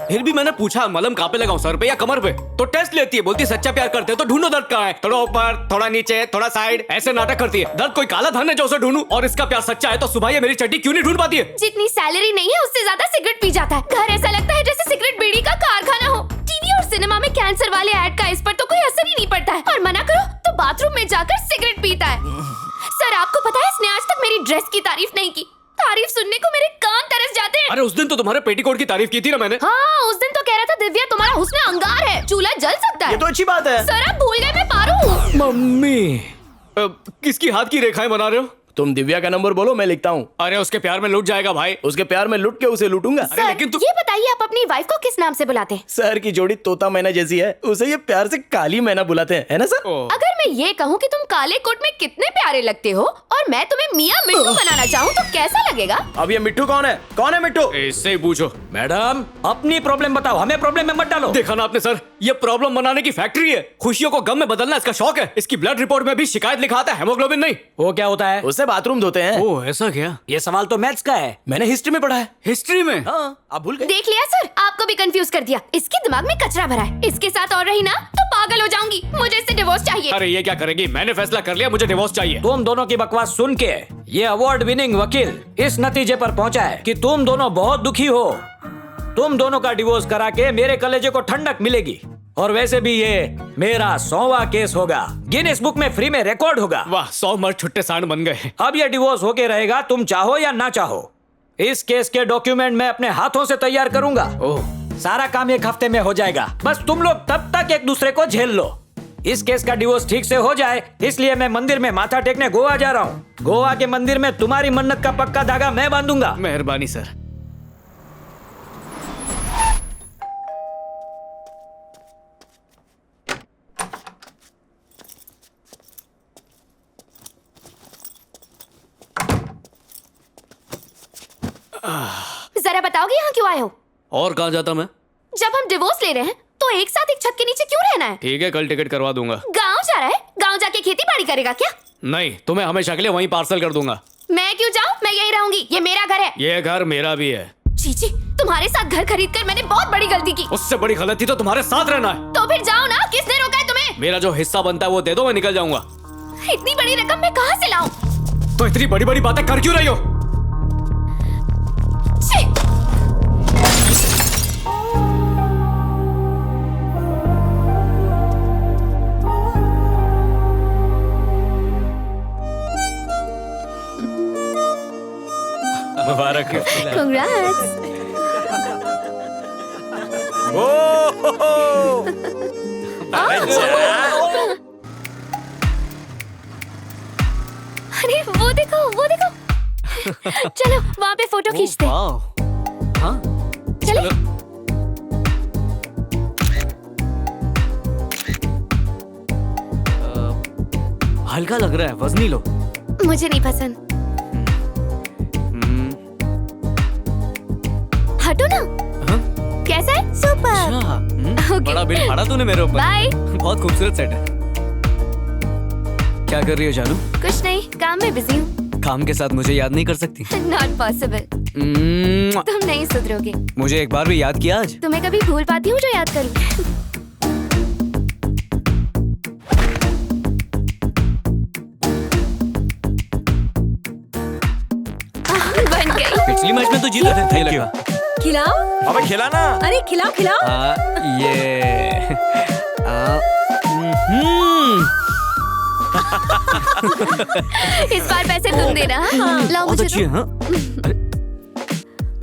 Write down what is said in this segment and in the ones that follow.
फिर भी मैंने पूछा मलहम कहाँ पे लगाऊं, सर पे या कमर पे? तो टेस्ट लेती है, बोलती है सच्चा प्यार करते हो तो ढूंढो दर्द कहाँ है, थोड़ा ऊपर थोड़ा नीचे थोड़ा साइड, ऐसे नाटक करती है। दर्द कोई काला धन है जो उसे ढूंढूं? और इसका प्यार सच्चा है तो सुबह ये मेरी चड्डी क्यों नहीं ढूंढ पाती है? जितनी सैलरी नहीं है उससे ज्यादा सिगरेट पी जाता है। घर ऐसा लगता है जैसे सिगरेट बीड़ी का कारखाना हो। टीवी और सिनेमा में कैंसर वाले ऐड का इस पर तो कोई असर ही नहीं पड़ता है, और मना करो तो बाथरूम में जाकर सिगरेट पीता है। सर आपको पता है इसने आज तक मेरी ड्रेस की तारीफ नहीं की। तारीफ सुनने को मेरे कान तरस जाते हैं। अरे उस दिन तो तुम्हारे पेटीकोट की तारीफ की थी ना मैंने। हाँ उस दिन तो कह रहा था दिव्या तुम्हारा हुस्न अंगार है, चूल्हा जल सकता है। ये तो अच्छी बात है। सर आप भूल गए मैं पारू हूँ। मम्मी किसकी हाथ की रेखाएं बना रहे हो? तुम दिव्या का नंबर बोलो, मैं लिखता हूँ। अरे उसके प्यार में लुट जाएगा भाई। उसके प्यार में लुट के उसे लूटूंगा। अरे लेकिन तुम ये बताइए आप अपनी वाइफ को किस नाम से बुलाते हैं? सर की जोड़ी तोता मैना जैसी है, उसे ये प्यार से काली मैना बुलाते हैं, है ना सर? अगर मैं ये कहूँ कि तुम काले कोट में कितने प्यारे लगते हो और मैं तुम्हें मियाँ मिट्टू बनाना चाहूँ तो कैसा लगेगा? अब ये मिट्टू कौन है? कौन है मिट्टू? इससे ही पूछो। मैडम अपनी प्रॉब्लम बताओ, हमें प्रॉब्लम में मत डालो। देखा ना आपने सर, ये प्रॉब्लम बनाने की फैक्ट्री है। खुशियों को गम में बदलना इसका शौक है। इसकी ब्लड रिपोर्ट में भी शिकायत लिखा आता है, हेमोग्लोबिन नहीं। वो क्या होता है? उससे बाथरूम धोते हैं। ओह ऐसा क्या? ये सवाल तो मैथ्स का है। मैंने हिस्ट्री में पढ़ा है। हिस्ट्री में? हाँ, आप भूल गए? देख लिया सर, आपको भी कंफ्यूज कर दिया। इसके दिमाग में कचरा भरा है। इसके साथ और रही ना तो पागल हो जाऊंगी। मुझे इससे डिवोर्स चाहिए। अरे ये क्या करेगी? मैंने फैसला कर लिया, मुझे डिवोर्स चाहिए। तुम दोनों की बकवास सुन के ये अवार्ड विनिंग वकील इस नतीजे पर पहुंचा है कि तुम दोनों बहुत दुखी हो। तुम दोनों का डिवोर्स करा के मेरे कलेजे को ठंडक मिलेगी। और वैसे भी ये मेरा 100वां केस होगा, गिनीज बुक में फ्री में रिकॉर्ड होगा। वाह 100 मर्द छुट्टे सांड बन गए। अब ये डिवोर्स होके रहेगा, तुम चाहो या ना चाहो। इस केस के डॉक्यूमेंट मैं अपने हाथों से तैयार करूंगा। ओह सारा काम 1 हफ्ते में हो जाएगा। बस तुम लोग तब तक एक दूसरे को झेल लो। इस केस का डिवोर्स ठीक से हो जाए, इसलिए मैं मंदिर में माथा टेकने गोवा जा रहा हूँ। गोवा के मंदिर में तुम्हारी मन्नत का पक्का धागा मैं बांधूंगा। मेहरबानी सर। जरा बताओगे यहाँ क्यों आए हो? और कहाँ जाता मैं? जब हम डिवोर्स ले रहे हैं तो एक साथ एक छत के नीचे क्यों रहना है? ठीक है कल टिकट करवा दूंगा। गाँव जा रहा है? गाँव जाके खेती बाड़ी करेगा क्या? नहीं, तुम्हें हमेशा के लिए वहीं पार्सल कर दूंगा। मैं क्यों जाऊँ? मैं यही रहूंगी, ये मेरा घर है। ये घर मेरा भी है। चीची, तुम्हारे साथ घर खरीद कर मैंने बहुत बड़ी गलती की। उससे बड़ी गलती तो तुम्हारे साथ रहना है। तो फिर जाओ ना, किसने रोका है तुम्हें? मेरा जो हिस्सा बनता है वो दे दो, मैं निकल जाऊंगा। इतनी बड़ी रकम मैं कहाँ से लाऊं? तो इतनी बड़ी बड़ी बातें कर क्यों रही हो? छी! मुबारक हो। Congrats! अरे वो देखो, वो देखो। चलो वहाँ पे फोटो खींचते हैं। हाँ चलो। हल्का लग रहा है, वजनी लो। मुझे नहीं पसंद। हटो ना। हाँ? कैसा है? सुपर। अच्छा, ओके। बड़ा बिल फाड़ा तूने मेरे ऊपर। बाय। बहुत खूबसूरत सेट है। क्या कर रही हो जानू? कुछ नहीं, काम में बिजी हूँ। काम के साथ मुझे याद नहीं कर सकती? Not possible. तुम नहीं सुधरोगे। मुझे एक बार भी याद किया आज? तुम्हें कभी भूल पाती हूँ जो याद करूँ? बन गई। पिछली मैच में तो जीते थे। Thank you. खिलाओ। अबे खिलाना। अरे खिलाओ खिलाओ। ये इस बार पैसे तुम देना। हाँ? लाओ बहुत मुझे अच्छी है। दो। हाँ? अरे,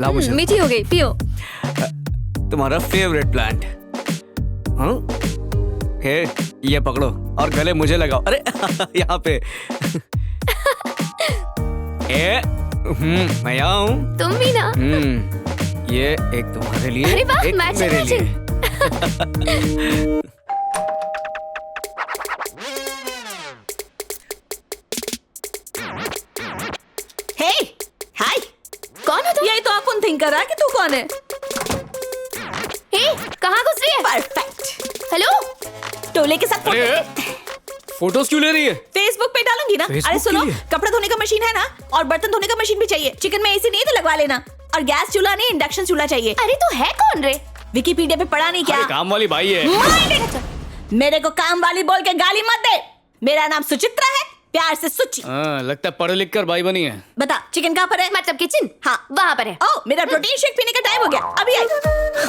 लाओ मुझे। मीठी हो गई, पियो। तुम्हारा फेवरेट प्लांट। हाँ? हे, ये पकड़ो और गले मुझे लगाओ। अरे यहाँ पे। मैं यहाँ हूँ। तुम भी ना। ये एक तुम्हारे लिए, अरे वाह, एक मैचिंग मेरे लिए। हे, हाय। कौन हो तुम? यही तो अपन थिंक कर रहा है कि तू कौन है। हे, कहाँ घुस रही है? परफेक्ट। हेलो? टोले के साथ अरे फोटोज क्यों ले रही है? फेसबुक पे डालूंगी ना। Facebook अरे सुनो, के लिए? कपड़े धोने का मशीन है ना, और बर्तन धोने का मशीन भी चाहिए। चिकन में एसी नहीं तो लगवा लेना। और गैस चूल्हा नहीं, इंडक्शन चूल्हा चाहिए। अरे तू है कौन रे? विकिपीडिया पे पढ़ा नहीं क्या? अरे काम वाली भाई है। Mind it! मेरे को काम वाली बोल के गाली मत दे। मेरा नाम सुचित्रा है, प्यार से सुचि। लगता है पढ़ लिख कर भाई बनी है। बता चिकन कहाँ पर है? मतलब किचन। हाँ वहाँ पर है। ओ मेरा प्रोटीन शेक पीने का टाइम हो गया, अभी आई।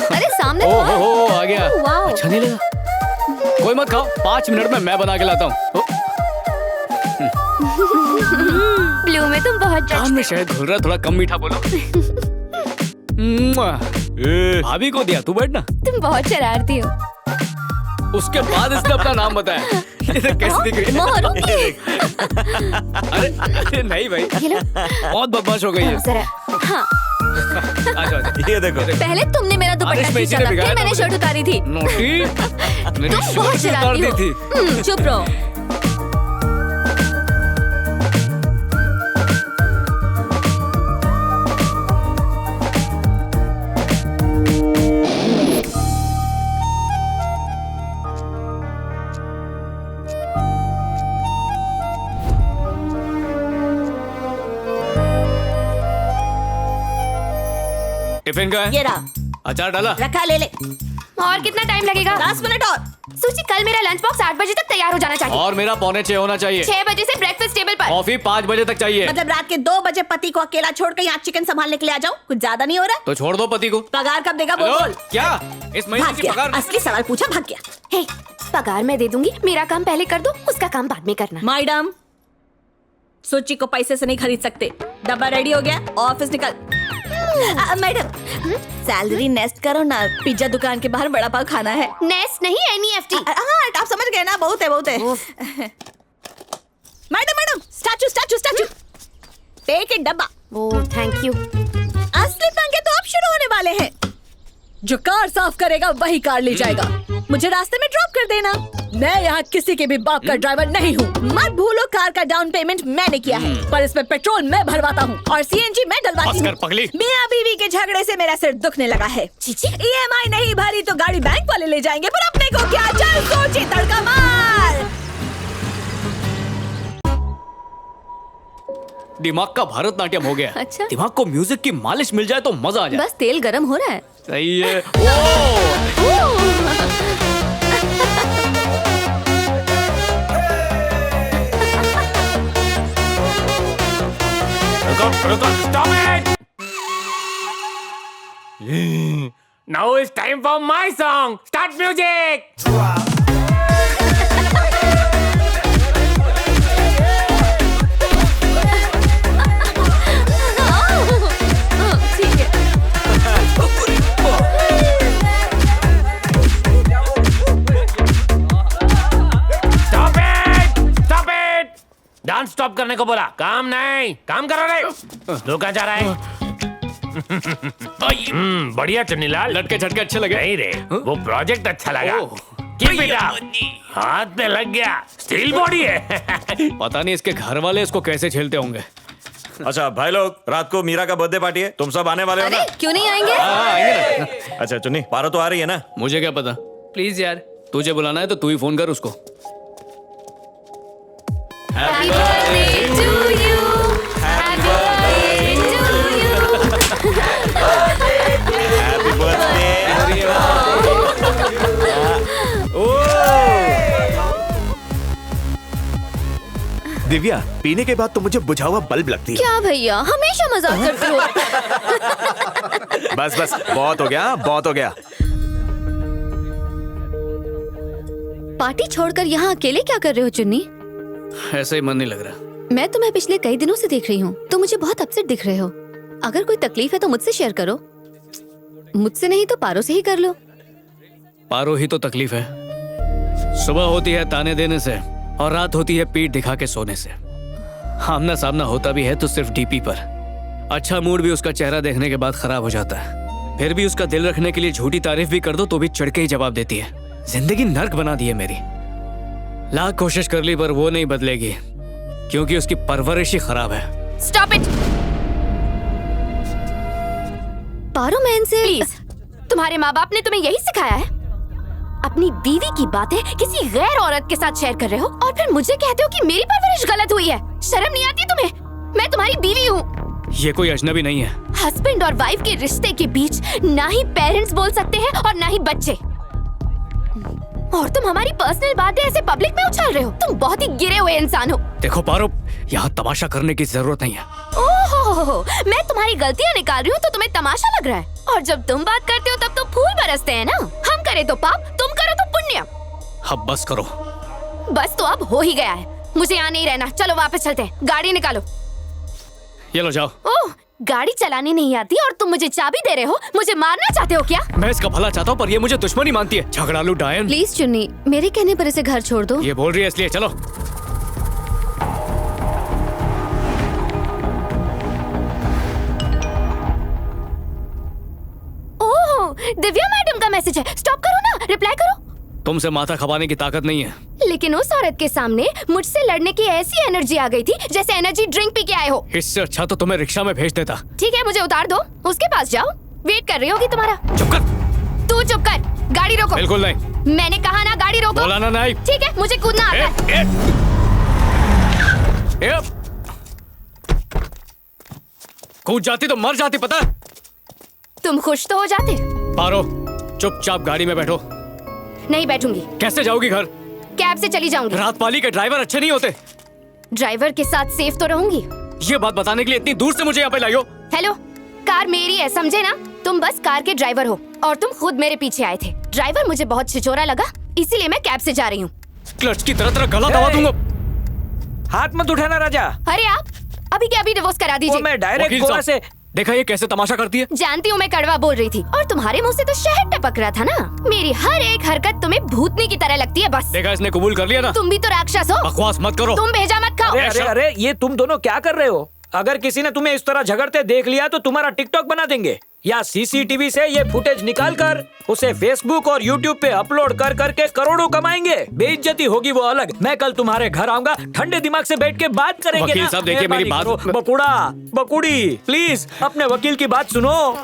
अरे सामने तो है। हो आ गया। वाओ। अच्छा नहीं लगा? कोई मत खाओ, 5 मिनट में मैं बना के लाता हूँ। ब्लू में तुम बहुत कान में शहद घुल रहा, थोड़ा कम मीठा बोलो। भाभी को दिया, तू बैठ ना। तुम बहुत शरारती हो। उसके बाद इसने अपना नाम बताया। ये देख कैसी दिख रही है। मोहरुकी। अरे नहीं भाई, ये लो। बहुत बदमाश हो गई है। जरा। हाँ। आ जाओ। ये देखो। पहले तुमने मेरा दुपट्टा बारिश में इसी खींचा ने था, बिगाड़ा फिर मैंने था। शर्ट उतारी थी। नोटी, मेरी तुम बहुत शर्ट उतार शरारती दी हो। थी। चुप रहो। टिफिन का ये है? रहा, अचार डाला? रखा ले ले। और कितना टाइम लगेगा? 10 मिनट और। सूची, कल मेरा लंच बॉक्स 8 बजे तक तैयार हो जाना चाहिए। और मेरा 6:45 होना चाहिए। 6 बजे से ब्रेकफास्ट टेबल पर। कॉफी 5 बजे तक चाहिए। मतलब रात के 2 बजे पति को अकेला छोड़ कर यहाँ चिकन संभालने के लिए आ जाऊँ? कुछ ज्यादा नहीं हो रहा? तो छोड़ दो पति को। पगार कब देगा बोल? हेलो, क्या इस महीने भाग की गया, पगार? असली सवाल पूछा, भाग गया। हे, पगार मैं दे दूंगी, मेरा काम पहले कर दो, उसका काम बाद में करना। मैडम, सूची को पैसे से नहीं खरीद सकते। डब्बा रेडी हो गया, ऑफिस निकल। मैडम, सैलरी नेस्ट करो ना, पिज्जा दुकान के बाहर बड़ा पाव खाना है। नेस्ट नहीं, NEFT। हाँ आप समझ गए ना, बहुत है बहुत है। Madam, statue statue statue, take it डब्बा। Oh thank you. असली पंगे तो अब शुरू होने वाले हैं। जो कार साफ करेगा वही कार ले जाएगा। मुझे रास्ते में ड्रॉप कर देना। मैं यहाँ किसी के भी बाप का ड्राइवर नहीं हूँ। मत भूलो कार का डाउन पेमेंट मैंने किया है, पर इसमें पेट्रोल मैं भरवाता हूँ और CNG मैं डलवाती हूँ। मियाँ बीवी के झगड़े से मेरा सिर दुखने लगा है। EMI नहीं भरी तो गाड़ी बैंक वाले ले जाएंगे, पर अपने को क्या? चल सोची, तड़का मार। दिमाग का भरतनाट्यम हो गया। अच्छा। दिमाग को म्यूजिक की मालिश मिल जाए तो मजा आ जाए। बस तेल गरम हो रहा है। सही है। ओह! रुको, stop it! Now it's time for my song. Start music. ठीक है। Stop it! Stop it! Dance stop करने को बोला, काम नहीं, काम करो रे। तू कहाँ जा रहा है? बढ़िया चुन्नीलाल। लटके झटके अच्छे लगे। नहीं रे, वो प्रोजेक्ट अच्छा लगा। ओह। Keep it up. हाथ में लग गया, स्टील बॉडी है। पता नहीं इसके घर वाले इसको कैसे झेलते होंगे। अच्छा भाई लोग, रात को मीरा का बर्थडे पार्टी है, तुम सब आने वाले हो ना? अरे क्यों नहीं आएंगे? आएंगे ना। अच्छा चुन्नी, पारो तो आ रही है ना? मुझे क्या पता। प्लीज यार। तुझे बुलाना है तो तू ही फोन कर उसको। Happy birthday to you. Happy birthday to you. Happy birthday. Divya, पीने के बाद तो मुझे बुझा हुआ बल्ब लगती है। क्या भैया, हमेशा मजाक करते हो। बस बस, बहुत हो गया, बहुत हो गया। पार्टी छोड़कर यहाँ अकेले क्या कर रहे हो चुन्नी? ऐसे ही मन नहीं लग रहा। मैं तुम्हें पिछले कई दिनों से देख रही हूँ, तुम मुझे बहुत अपसेट दिख रहे हो। अगर कोई तकलीफ है तो मुझसे शेयर करो। मुझसे नहीं तो पारो से ही कर लो। पारो ही तो तकलीफ है। सुबह होती है ताने देने से और रात होती है पीठ दिखा के सोने से। आमना सामना होता भी है तो सिर्फ डीपी पर। अच्छा मूड भी उसका चेहरा देखने के बाद खराब हो जाता है। फिर भी उसका दिल रखने के लिए झूठी तारीफ भी कर दो तो भी चढ़ के ही जवाब देती है। जिंदगी नर्क बना दी है मेरी। लाख कोशिश कर ली पर वो नहीं बदलेगी, क्योंकि उसकी परवरिश ही खराब है। Stop it! पारो मैं इनसे प्लीज, तुम्हारे माँ बाप ने तुम्हें यही सिखाया है? अपनी बीवी की बातें किसी गैर औरत के साथ शेयर कर रहे हो और फिर मुझे कहते हो कि मेरी परवरिश गलत हुई है। शर्म नहीं आती तुम्हें? मैं तुम्हारी बीवी हूँ। ये कोई अजनबी नहीं है। हस्बैंड और वाइफ के रिश्ते के बीच ना ही पेरेंट्स बोल सकते हैं और ना ही बच्चे। और तुम हमारी पर्सनल बातें ऐसे पब्लिक में उछाल रहे हो। तुम बहुत ही गिरे हुए इंसान हो। देखो पारो, यहाँ तमाशा करने की जरूरत नहीं है। ओहो, मैं तुम्हारी गलतियाँ निकाल रही हूँ तो तुम्हें तमाशा लग रहा है। और जब तुम बात करते हो तब तो फूल बरसते हैं ना। हम करे तो पाप, तुम करो तो पुण्य। अब बस करो। बस तो अब हो ही गया है। मुझे यहाँ नहीं रहना। चलो वापस चलते हैं। गाड़ी निकालो। ये लो जाओ। ओह, गाड़ी चलानी नहीं आती और तुम मुझे चाबी दे रहे हो। मुझे मारना चाहते हो क्या? मैं इसका भला चाहता हूँ पर ये मुझे दुश्मनी मानती है। झगड़ालू डायन। प्लीज चुन्नी, मेरे कहने पर इसे घर छोड़ दो। ये बोल रही है इसलिए चलो। ओह, दिव्या मैडम का मैसेज है। स्टॉप करो ना, रिप्लाई करो। तुमसे माथा खपाने की ताकत नहीं है। लेकिन उस औरत के सामने मुझसे लड़ने की ऐसी एनर्जी आ गई थी जैसे एनर्जी ड्रिंक पी के आए हो। इससे अच्छा तो तुम्हें रिक्शा में भेज देता। ठीक है, मुझे उतार दो। उसके पास जाओ, वेट कर रही होगी तुम्हारा। चुप कर। तू चुप कर। गाड़ी रोको। बिल्कुल नहीं। मैंने कहा ना, गाड़ी रोको। बोला ना नहीं। ठीक है, मुझे कूदना आता है। कूद जाती तो मर जाती, पता है? तुम खुश तो हो जाते। पारो, चुपचाप गाड़ी में बैठो। नहीं बैठूंगी। कैसे जाओगी घर? कैब से चली जाऊंगी। रात पाली के ड्राइवर अच्छे नहीं होते। ड्राइवर के साथ सेफ तो रहूंगी। ये बात बताने के लिए इतनी दूर से मुझे यहाँ पे लाई हो? हेलो, कार मेरी है, समझे ना? तुम बस कार के ड्राइवर हो और तुम खुद मेरे पीछे आए थे। ड्राइवर मुझे बहुत छिचोरा लगा, इसीलिए मैं कैब से जा रही हूँ। क्लच की तरह गला दबा दूंगा। हाथ मत उठाना राजा। अरे आप अभी के अभी डिवोर्स करा वो दीजिए। मैं डायरेक्ट वकील गोवा साहब, से। देखा ये कैसे तमाशा करती है? जानती हूँ मैं कड़वा बोल रही थी और तुम्हारे मुंह से तो शहद टपक रहा था ना। मेरी हर एक हरकत तुम्हें भूतनी की तरह लगती है। बस देखा, इसने कबूल कर लिया ना। तुम भी तो राक्षस हो। बकवास मत करो। तुम भेजा मत खाओ। अरे अरे अरे, ये तुम दोनों क्या कर रहे हो? अगर किसी ने तुम्हें इस तरह झगड़ते देख लिया तो तुम्हारा टिकटॉक बना देंगे या सीसीटीवी से ये फुटेज निकाल कर उसे फेसबुक और यूट्यूब पे अपलोड कर करके करोड़ों कमाएंगे। बेइज्जती होगी वो अलग। मैं कल तुम्हारे घर आऊंगा, ठंडे दिमाग से बैठ के बात करेंगे वकील ना। साहब, देखिए मेरी मेहरबानी बात- करो। बकुड़ा बकुड़ी, प्लीज अपने वकील की बात सुनो।